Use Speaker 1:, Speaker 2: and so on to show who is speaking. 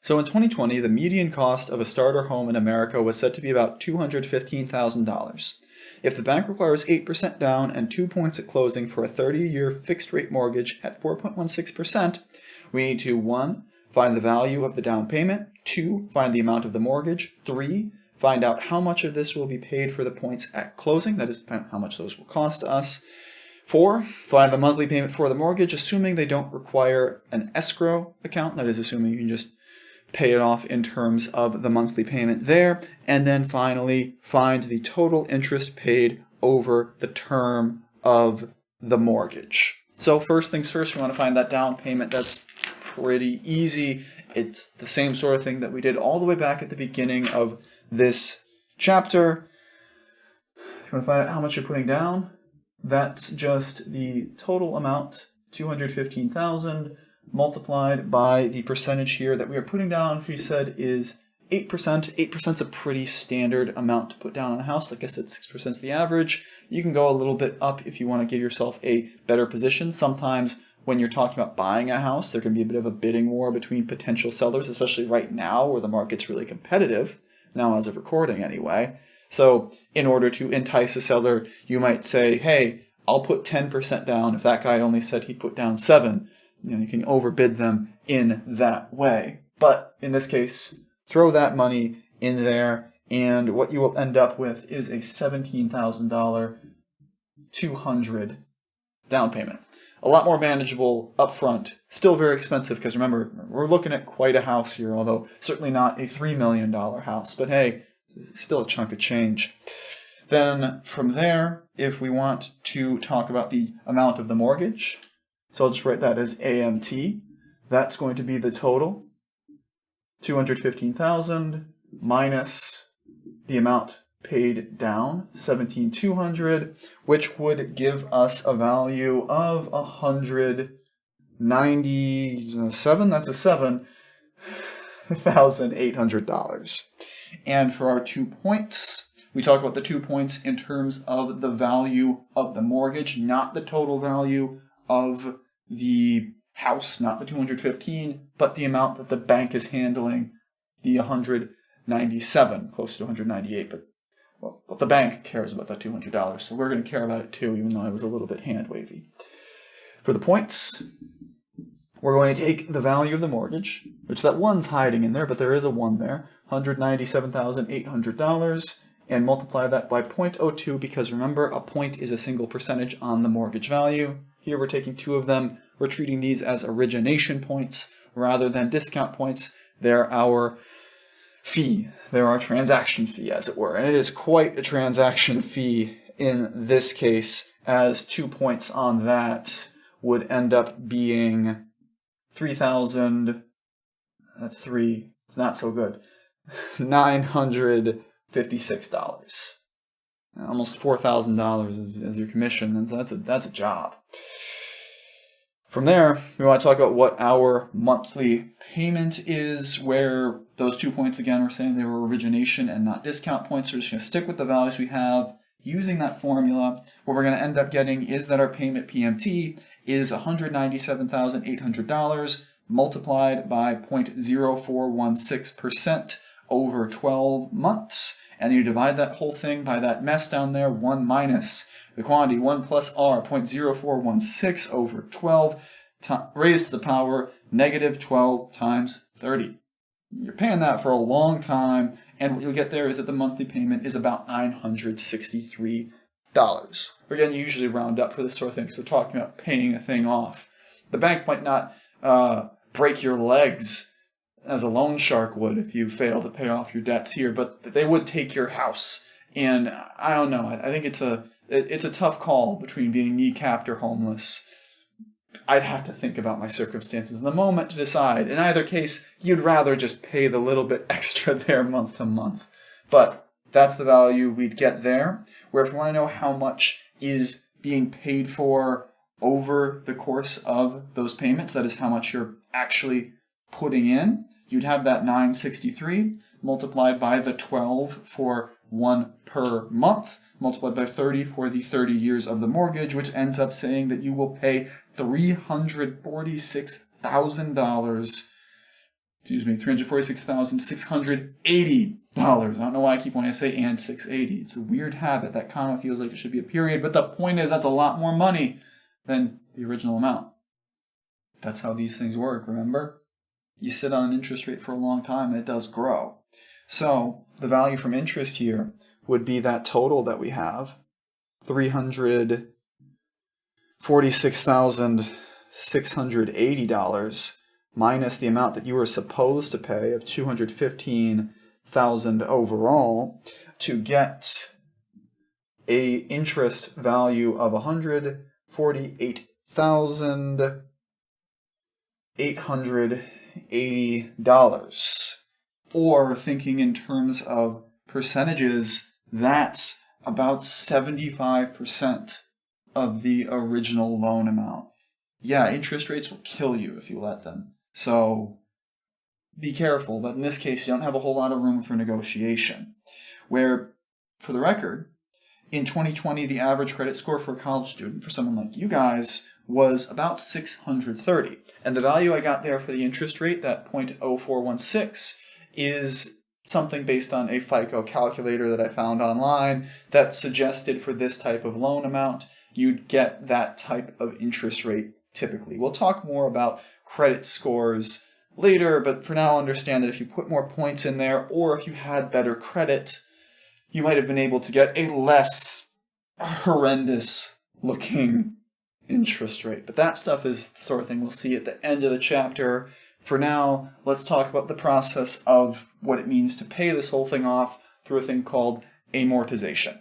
Speaker 1: So in 2020, the median cost of a starter home in America was said to be about $215,000. If the bank requires 8% down and 2 points at closing for a 30-year fixed-rate mortgage at 4.16%, we need to 1. Find the value of the down payment, 2. Find the amount of the mortgage, 3. Find out how much of this will be paid for the points at closing, that is, how much those will cost us. 4. Find the monthly payment for the mortgage, assuming they don't require an escrow account, that is, assuming you can just pay it off in terms of the monthly payment there. And then finally, find the total interest paid over the term of the mortgage. So first things first, we want to find that down payment. That's pretty easy. It's the same sort of thing that we did all the way back at the beginning of this chapter. If you want to find out how much you're putting down, that's just the total amount, $215,000, multiplied by the percentage here that we are putting down, which we said is 8%. 8% is a pretty standard amount to put down on a house. Like I said, 6% is the average. You can go a little bit up if you want to give yourself a better position. Sometimes when you're talking about buying a house, there can be a bit of a bidding war between potential sellers, especially right now where the market's really competitive, now as of recording anyway. So in order to entice a seller, you might say, hey, I'll put 10% down if that guy only said he put down 7%. You can overbid them in that way. But in this case, throw that money in there, and what you will end up with is a $17,000 $200 down payment. A lot more manageable upfront. Still very expensive because remember, we're looking at quite a house here, although certainly not a $3 million house. But hey, it's still a chunk of change. Then from there, if we want to talk about the amount of the mortgage, so I'll just write that as AMT. That's going to be the total, $215,000 minus the amount paid down, $17,200, which would give us a value of $197. That's a $7,800. And for our 2 points, we talk about the 2 points in terms of the value of the mortgage, not the total value of the house, not the 215, but the amount that the bank is handling, the 197, close to 198, but well, the bank cares about that $200, so we're going to care about it too, even though I was a little bit hand-wavy. For the points, we're going to take the value of the mortgage, which that 1's hiding in there, but there is a 1 there, $197,800, and multiply that by 0.02, because remember, a point is a single percentage on the mortgage value. Here we're taking 2 of them. We're treating these as origination points rather than discount points. They're our fee. They're our transaction fee, as it were. And it is quite a transaction fee in this case, as 2 points on that would end up being $3,000. That's 3. It's not so good. $956. Almost $4,000 as your commission, and that's a job. From there, we want to talk about what our monthly payment is, where those 2 points, again, we're saying they were origination and not discount points. So we're just going to stick with the values we have using that formula. What we're going to end up getting is that our payment PMT is $197,800 multiplied by 0.0416% over 12 months. And you divide that whole thing by that mess down there, 1 minus the quantity, 1 plus R, 0.0416 over 12, raised to the power negative 12 times 30. You're paying that for a long time, and what you'll get there is that the monthly payment is about $963. Again, you usually round up for this sort of thing, so we're talking about paying a thing off. The bank might not break your legs as a loan shark would if you fail to pay off your debts here, but they would take your house. And I don't know, I think it's a tough call between being kneecapped or homeless. I'd have to think about my circumstances in the moment to decide. In either case, you'd rather just pay the little bit extra there month to month. But that's the value we'd get there. Where if you want to know how much is being paid for over the course of those payments, that is how much you're actually putting in, you'd have that $963 multiplied by the 12 for 1 per month, multiplied by 30 for the 30 years of the mortgage, which ends up saying that you will pay $346,000 $346,680. I don't know why I keep wanting to say and 680. It's a weird habit. That comma feels like it should be a period, but the point is that's a lot more money than the original amount. That's how these things work, remember? You sit on an interest rate for a long time and it does grow. So the value from interest here would be that total that we have, $346,680 minus the amount that you were supposed to pay of $215,000 overall to get a interest value of $148,880. Or thinking in terms of percentages, that's about 75% of the original loan amount. Yeah, interest rates will kill you if you let them. So be careful, but in this case, you don't have a whole lot of room for negotiation. Where, for the record, in 2020, the average credit score for a college student, for someone like you guys, was about 630. And the value I got there for the interest rate, that 0.0416, is something based on a FICO calculator that I found online that suggested for this type of loan amount, you'd get that type of interest rate typically. We'll talk more about credit scores later, but for now understand that if you put more points in there, or if you had better credit, you might have been able to get a less horrendous looking interest rate. But that stuff is the sort of thing we'll see at the end of the chapter. For now, let's talk about the process of what it means to pay this whole thing off through a thing called amortization.